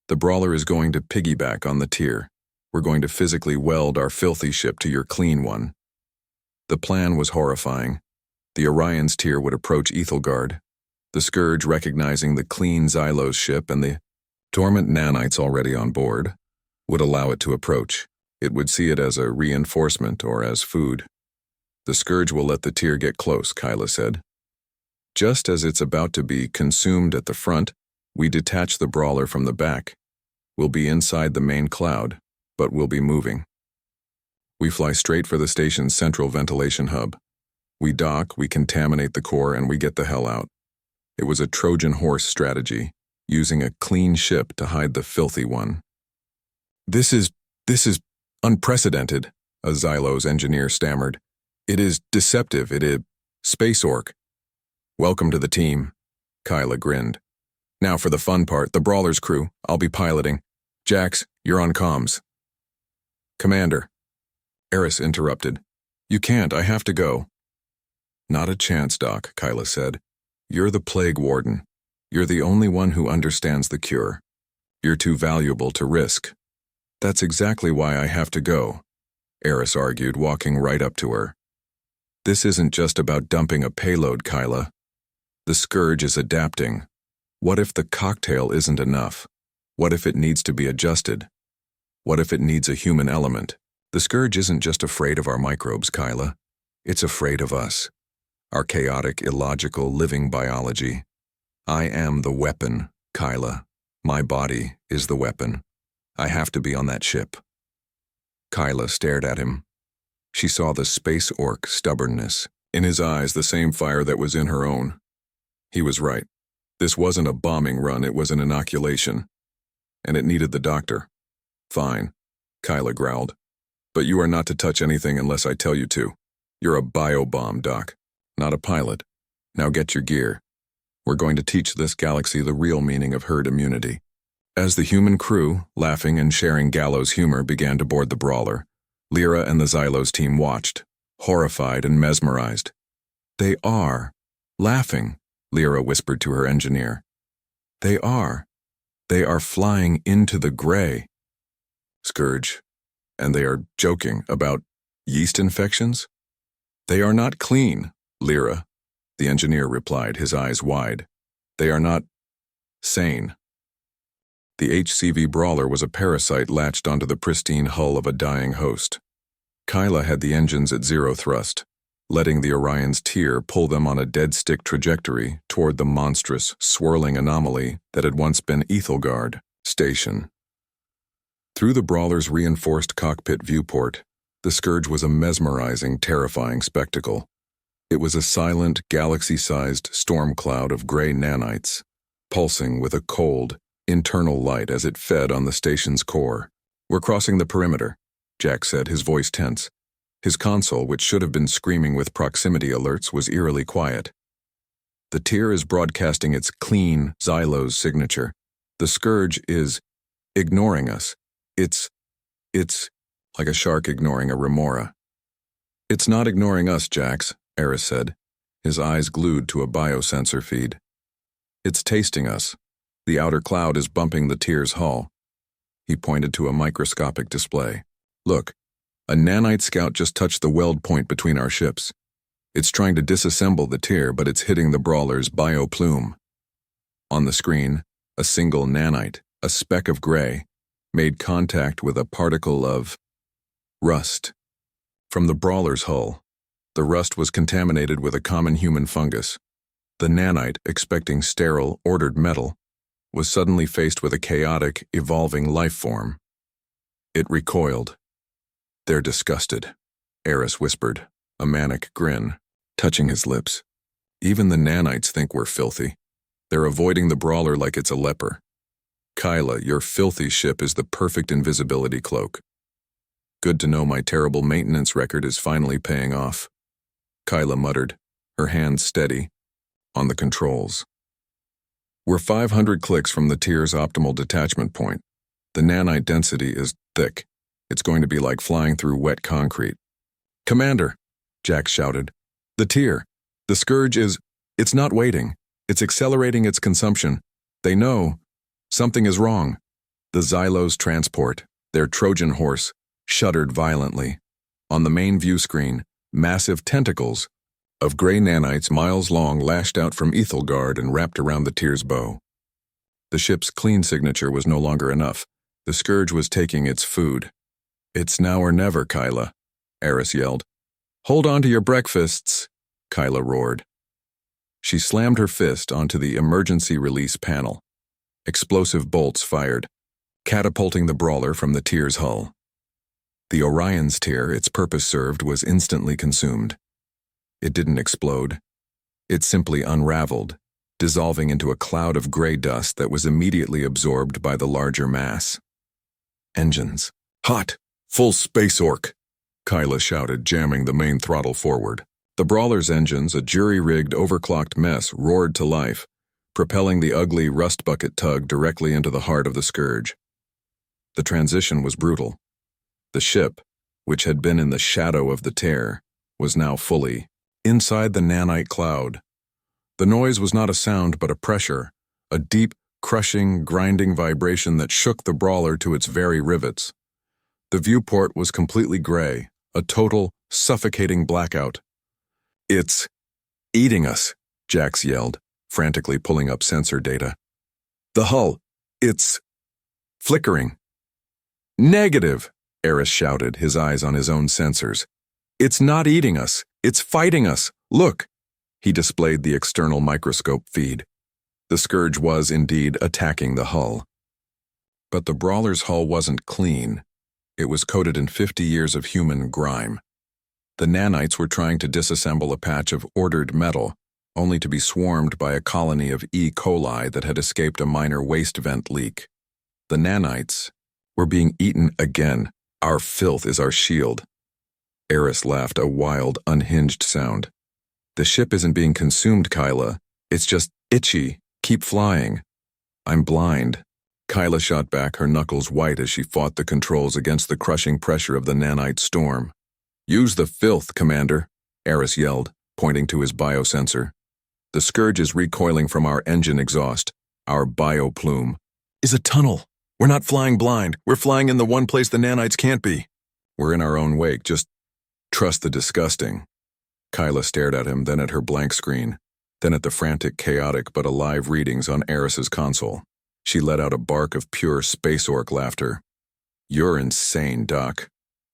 The Brawler is going to piggyback on the tier. We're going to physically weld our filthy ship to your clean one." The plan was horrifying. The Orion's tier would approach Ethelgard, the Scourge recognizing the clean Xylos ship and the dormant nanites already on board, would allow it to approach. It would see it as a reinforcement or as food. "The Scourge will let the tier get close," Kyla said. "Just as it's about to be consumed at the front, we detach the Brawler from the back. We'll be inside the main cloud, but we'll be moving. We fly straight for the station's central ventilation hub. We dock, we contaminate the core, and we get the hell out." It was a Trojan horse strategy, using a clean ship to hide the filthy one. This is unprecedented," a Xylos engineer stammered. "It is deceptive, it is space orc." "Welcome to the team," Kyla grinned. "Now for the fun part, the Brawler's crew. I'll be piloting. Jax, you're on comms." "Commander," Eris interrupted. "You can't, I have to go." "Not a chance, Doc," Kyla said. "You're the Plague Warden. You're the only one who understands the cure. You're too valuable to risk." "That's exactly why I have to go," Eris argued, walking right up to her. "This isn't just about dumping a payload, Kyla. The Scourge is adapting. What if the cocktail isn't enough? What if it needs to be adjusted? What if it needs a human element? The Scourge isn't just afraid of our microbes, Kyla. It's afraid of us. Our chaotic, illogical, living biology. I am the weapon, Kyla. My body is the weapon. I have to be on that ship." Kyla stared at him. She saw the space orc stubbornness. In his eyes, the same fire that was in her own. He was right. This wasn't a bombing run, it was an inoculation. And it needed the doctor. "Fine," Kyla growled. "But you are not to touch anything unless I tell you to. You're a biobomb, Doc, not a pilot. Now get your gear. We're going to teach this galaxy the real meaning of herd immunity. As the human crew, laughing and sharing gallows humor, began to board the brawler, Lyra and the Xylos team watched, horrified and mesmerized. They are laughing, Lyra whispered to her engineer. They are flying into the gray. Scourge, and they are joking about yeast infections? They are not clean, Lyra, the engineer replied, his eyes wide. They are not sane. The HCV brawler was a parasite latched onto the pristine hull of a dying host. Kyla had the engines at zero thrust, letting the Orion's tear pull them on a dead-stick trajectory toward the monstrous, swirling anomaly that had once been Ethelgard Station. Through the brawler's reinforced cockpit viewport, the Scourge was a mesmerizing, terrifying spectacle. It was a silent, galaxy-sized storm cloud of gray nanites, pulsing with a cold, internal light as it fed on the station's core. We're crossing the perimeter, Jack said, his voice tense. His console, which should have been screaming with proximity alerts, was eerily quiet. The tier is broadcasting its clean Xylos signature. The Scourge is ignoring us. It's like a shark ignoring a remora. It's not ignoring us, Jax, Eris said, his eyes glued to a biosensor feed. It's tasting us. The outer cloud is bumping the tier's hull. He pointed to a microscopic display. Look, a nanite scout just touched the weld point between our ships. It's trying to disassemble the tier, but it's hitting the brawler's bioplume. On the screen, a single nanite, a speck of gray, made contact with a particle of rust. From the brawler's hull, the rust was contaminated with a common human fungus. The nanite, expecting sterile, ordered metal, was suddenly faced with a chaotic, evolving life form. It recoiled. They're disgusted, Eris whispered, a manic grin, touching his lips. Even the nanites think we're filthy. They're avoiding the brawler like it's a leper. Kyla, your filthy ship is the perfect invisibility cloak. Good to know my terrible maintenance record is finally paying off. Kyla muttered, her hands steady, on the controls. We're 500 clicks from the tier's optimal detachment point. The nanite density is thick. It's going to be like flying through wet concrete. Commander, Jack shouted. The tier. The Scourge it's not waiting. It's accelerating its consumption. They know. Something is wrong. The Xylos transport, their Trojan horse, shuddered violently. On the main view screen, massive tentacles of gray nanites miles long lashed out from Ethelgard and wrapped around the tier's bow. The ship's clean signature was no longer enough. The Scourge was taking its food. It's now or never, Kyla, Eris yelled. Hold on to your breakfasts, Kyla roared. She slammed her fist onto the emergency release panel. Explosive bolts fired, catapulting the brawler from the tier's hull. The Orion's tier, its purpose served, was instantly consumed. It didn't explode. It simply unraveled, dissolving into a cloud of gray dust that was immediately absorbed by the larger mass. Engines. Hot! Full space orc! Kyla shouted, jamming the main throttle forward. The brawler's engines, a jury-rigged, overclocked mess, roared to life, propelling the ugly rust bucket tug directly into the heart of the Scourge. The transition was brutal. The ship, which had been in the shadow of the tear, was now fully inside the nanite cloud. The noise was not a sound but a pressure, a deep, crushing, grinding vibration that shook the brawler to its very rivets. The viewport was completely gray, a total, suffocating blackout. It's eating us, Jax yelled, frantically pulling up sensor data. The hull, it's flickering. Negative, Eris shouted, his eyes on his own sensors. It's not eating us, it's fighting us. Look. He displayed the external microscope feed. The Scourge was indeed attacking the hull. But the brawler's hull wasn't clean. It was coated in 50 years of human grime. The nanites were trying to disassemble a patch of ordered metal, only to be swarmed by a colony of E. coli that had escaped a minor waste vent leak. The nanites were being eaten again. Our filth is our shield. Eris laughed, a wild, unhinged sound. The ship isn't being consumed, Kyla. It's just Itchy. Keep flying. I'm blind. Kyla shot back, her knuckles white as she fought the controls against the crushing pressure of the nanite storm. Use the filth, Commander, Eris yelled, pointing to his biosensor. The Scourge is recoiling from our engine exhaust. Our bioplume is a tunnel. We're not flying blind. We're flying in the one place the nanites can't be. We're in our own wake. Just trust the disgusting. Kyla stared at him, then at her blank screen, then at the frantic, chaotic but alive readings on Eris's console. She let out a bark of pure space orc laughter. You're insane, Doc.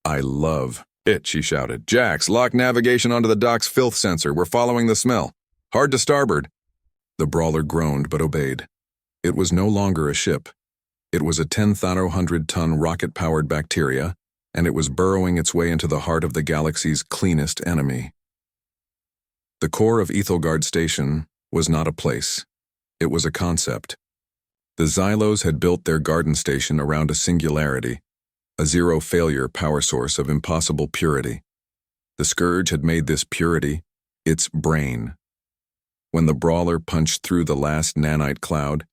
I love it, she shouted. Jax, lock navigation onto the dock's filth sensor. We're following the smell. Hard to starboard. The brawler groaned but obeyed. It was no longer a ship. It was a 10,000-ton rocket-powered bacteria, and it was burrowing its way into the heart of the galaxy's cleanest enemy. The core of Epsilon Station was not a place. It was a concept. The Xylos had built their garden station around a singularity, a zero-failure power source of impossible purity. The Scourge had made this purity its brain. When the brawler punched through the last nanite cloud,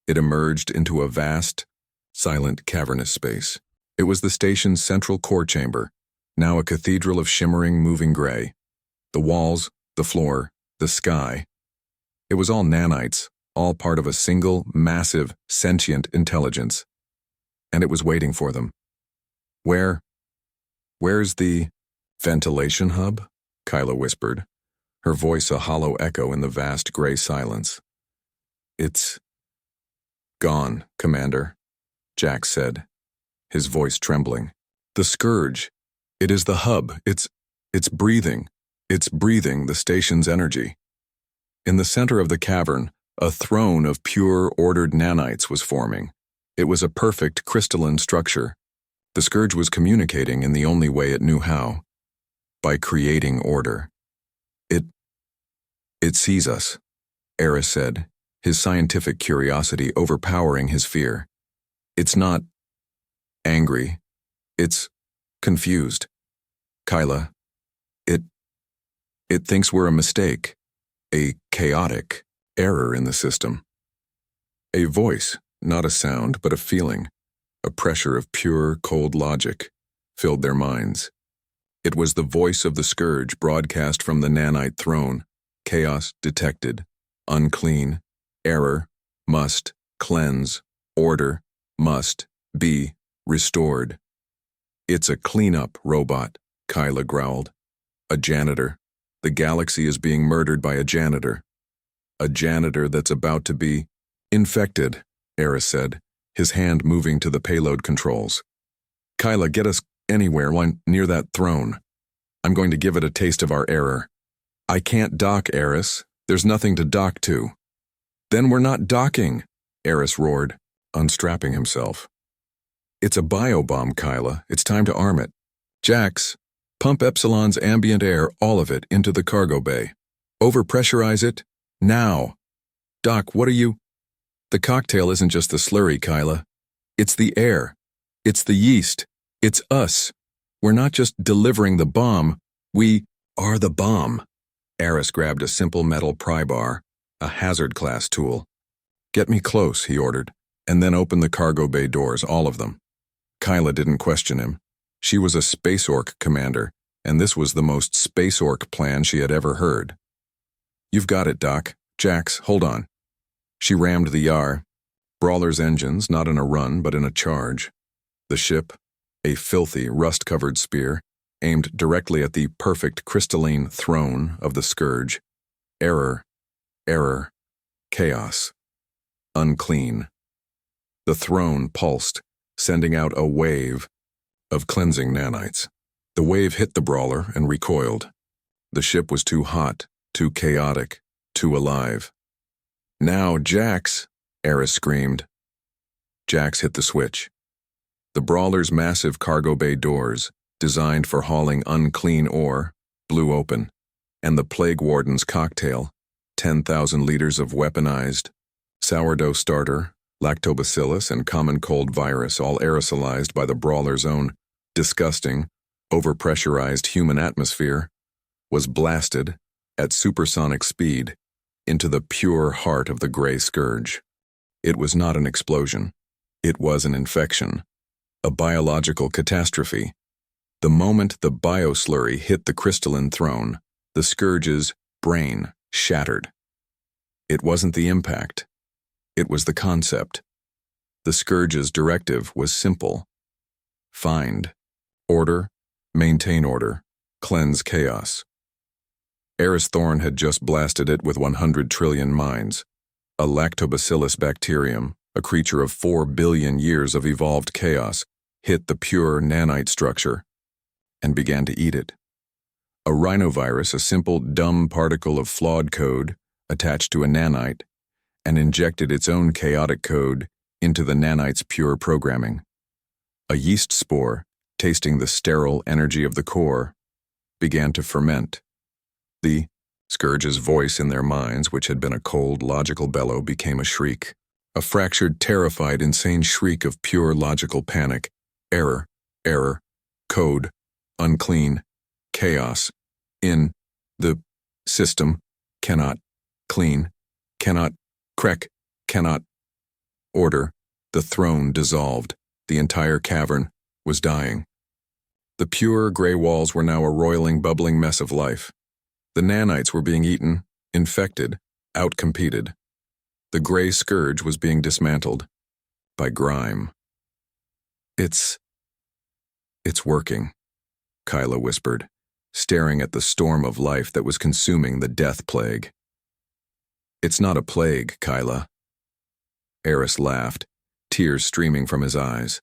it emerged into a vast, silent, cavernous space. It was the station's central core chamber, now a cathedral of shimmering, moving gray. The walls, the floor, the sky. It was all nanites, all part of a single, massive, sentient intelligence. And it was waiting for them. Where's the ventilation hub? Kyla whispered, her voice a hollow echo in the vast gray silence. It's gone, Commander, Jax said, his voice trembling. The Scourge. It is the hub. It's breathing. It's breathing the station's energy. In the center of the cavern, a throne of pure, ordered nanites was forming. It was a perfect crystalline structure. The Scourge was communicating in the only way it knew how, by creating order. It sees us, Eris said, his scientific curiosity overpowering his fear. It's not angry. It's confused. Kyla, it thinks we're a mistake, a chaotic error in the system. A voice, not a sound, but a feeling, a pressure of pure, cold logic, filled their minds. It was the voice of the Scourge broadcast from the nanite throne. Chaos detected. Unclean. Error. Must. Cleanse. Order. Must. Be. Restored. It's a cleanup robot, Kyla growled. A janitor. The galaxy is being murdered by a janitor. A janitor that's about to be infected, Eris said, his hand moving to the payload controls. Kyla, get us anywhere near that throne. I'm going to give it a taste of our error. I can't dock, Eris. There's nothing to dock to. Then we're not docking, Eris roared, unstrapping himself. It's a biobomb, Kyla. It's time to arm it. Jax, pump Epsilon's ambient air, all of it, into the cargo bay. Overpressurize it, now. Doc, what are you? The cocktail isn't just the slurry, Kyla. It's the air. It's the yeast. It's us. We're not just delivering the bomb. We are the bomb. Eris grabbed a simple metal pry bar, a hazard class tool. Get me close, he ordered, and then open the cargo bay doors, all of them. Kyla didn't question him. She was a space orc commander, and this was the most space orc plan she had ever heard. You've got it, Doc. Jax, hold on. She rammed the Yar, Brawler's engines, not in a run, but in a charge. The ship, a filthy, rust-covered spear, aimed directly at the perfect crystalline throne of the Scourge. Error, chaos, unclean. The throne pulsed, sending out a wave of cleansing nanites. The wave hit the brawler and recoiled. The ship was too hot, too chaotic, too alive. Now, Jax, Eris screamed. Jax hit the switch. The brawler's massive cargo bay doors, designed for hauling unclean ore, blew open, and the plague warden's cocktail, 10,000 liters of weaponized sourdough starter, lactobacillus, and common cold virus, all aerosolized by the brawler's own disgusting, overpressurized human atmosphere, was blasted at supersonic speed into the pure heart of the gray scourge. It was not an explosion. It was an infection, a biological catastrophe. The moment the bioslurry hit the crystalline throne, the scourge's brain shattered. It wasn't the impact. It was the concept. The scourge's directive was simple. Find order, maintain order, cleanse chaos. Eris Thorn had just blasted it with 100 trillion minds. A lactobacillus bacterium, a creature of 4 billion years of evolved chaos, hit the pure nanite structure and began to eat it. A rhinovirus, a simple, dumb particle of flawed code, attached to a nanite and injected its own chaotic code into the nanite's pure programming. A yeast spore, tasting the sterile energy of the core, began to ferment. The scourge's voice in their minds, which had been a cold, logical bellow, became a shriek. A fractured, terrified, insane shriek of pure logical panic. Error, error, code, unclean, chaos, in, the, system, cannot, clean, cannot, crek, cannot, order, the throne dissolved, the entire cavern was dying. The pure gray walls were now a roiling, bubbling mess of life. The nanites were being eaten, infected, outcompeted. The gray scourge was being dismantled by grime. It's working, Kyla whispered, staring at the storm of life that was consuming the death plague. It's not a plague, Kyla. Eris laughed, tears streaming from his eyes.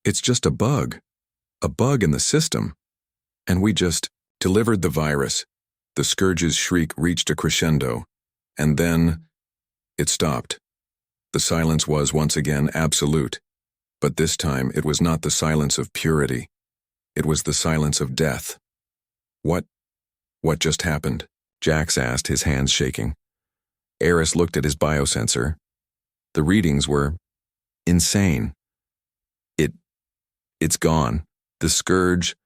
It's just a bug in the system. And we just delivered the virus. The scourge's shriek reached a crescendo, and then it stopped. The silence was once again absolute, but this time it was not the silence of purity. It was the silence of death. What just happened? Jax asked, his hands shaking. Eris looked at his biosensor. The readings were insane. It's gone. The scourge,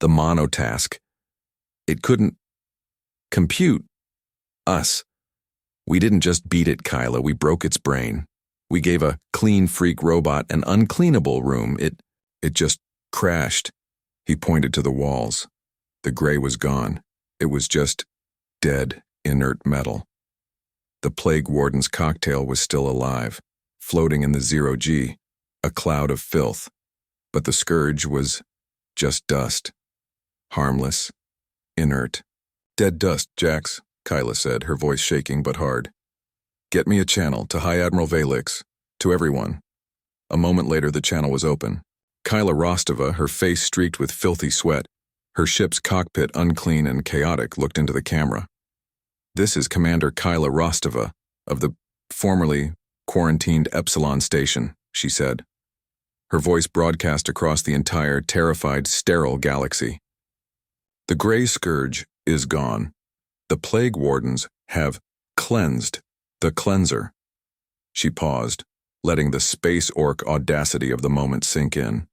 the monotask. It couldn't compute us. We didn't just beat it, Kyla. We broke its brain. We gave a clean freak robot an uncleanable room. It just crashed. He pointed to the walls. The gray was gone. It was just dead, inert metal. The plague warden's cocktail was still alive, floating in the 0G, a cloud of filth. But the scourge was just dust. Harmless, inert. Dead dust, Jax, Kyla said, her voice shaking but hard. Get me a channel to High Admiral Valix, to everyone. A moment later, the channel was open. Kyla Rostova, her face streaked with filthy sweat, her ship's cockpit unclean and chaotic, looked into the camera. This is Commander Kyla Rostova of the formerly quarantined Epsilon Station, she said. Her voice broadcast across the entire terrified, sterile galaxy. The gray scourge is gone. The plague wardens have cleansed the cleanser. She paused, letting the space orc audacity of the moment sink in.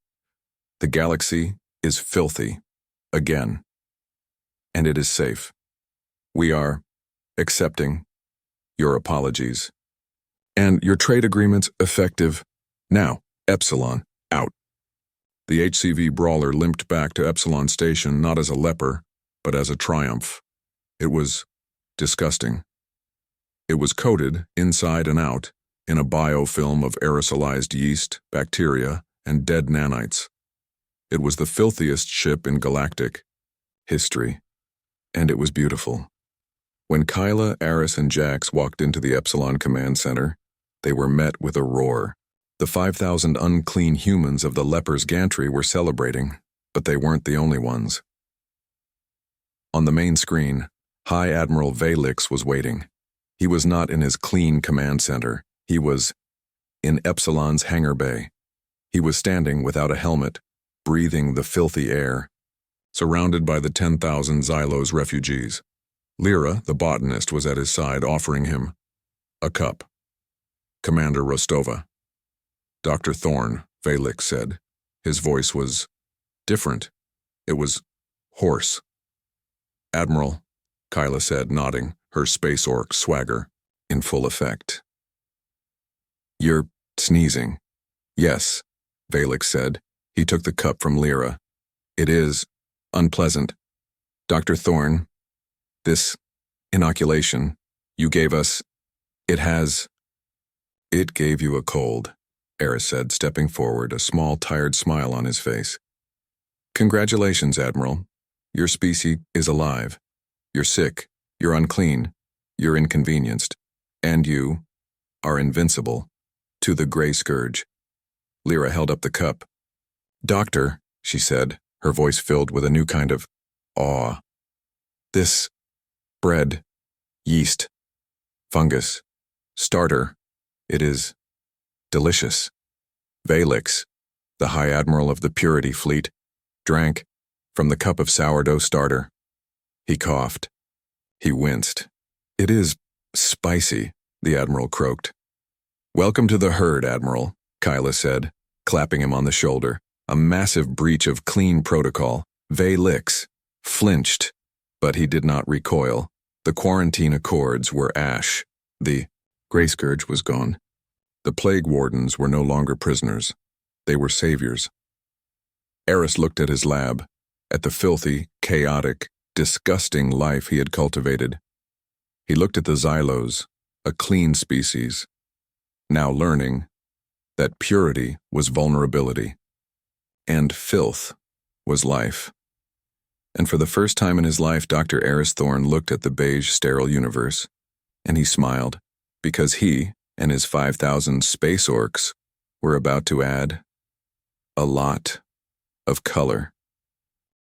The galaxy is filthy, again. And it is safe. We are accepting your apologies. And your trade agreements effective now. Epsilon, out. The HCV brawler limped back to Epsilon Station not as a leper, but as a triumph. It was disgusting. It was coated, inside and out, in a biofilm of aerosolized yeast, bacteria, and dead nanites. It was the filthiest ship in galactic history, and it was beautiful. When Kyla, Eris, and Jax walked into the Epsilon Command Center, they were met with a roar. The 5,000 unclean humans of the leper's gantry were celebrating, but they weren't the only ones. On the main screen, High Admiral Valix was waiting. He was not in his clean command center. He was in Epsilon's hangar bay. He was standing without a helmet, breathing the filthy air, surrounded by the 10,000 Xylos refugees. Lyra, the botanist, was at his side, offering him a cup. Commander Rostova. Dr. Thorn, Valix said. His voice was different. It was hoarse. Admiral, Kyla said, nodding. her space orc swagger in full effect. "You're sneezing." "Yes," Valix said. He took the cup from Lyra. "It is unpleasant. Dr. Thorne, this inoculation you gave us, it gave you a cold," Eris said, stepping forward, a small, tired smile on his face. "Congratulations, Admiral. Your species is alive. You're sick, you're unclean, you're inconvenienced, and you are invincible to the Grey Scourge." Lyra held up the cup. "Doctor," she said, her voice filled with a new kind of awe. "This bread, yeast, fungus, starter, it is delicious." Valix, the High Admiral of the Purity Fleet, drank from the cup of sourdough starter. He coughed. He winced. "It is spicy," the Admiral croaked. "Welcome to the herd, Admiral," Kyla said, clapping him on the shoulder. A massive breach of clean protocol. Valix flinched, but he did not recoil. The quarantine accords were ash. The Grey Scourge was gone. The plague wardens were no longer prisoners. They were saviors. Eris looked at his lab, at the filthy, chaotic, disgusting life he had cultivated. He looked at the Xylos, a clean species, now learning that purity was vulnerability, and filth was life. And for the first time in his life, Dr. Eris Thorne looked at the beige, sterile universe, and he smiled, because he and his 5,000 space orcs were about to add a lot of color.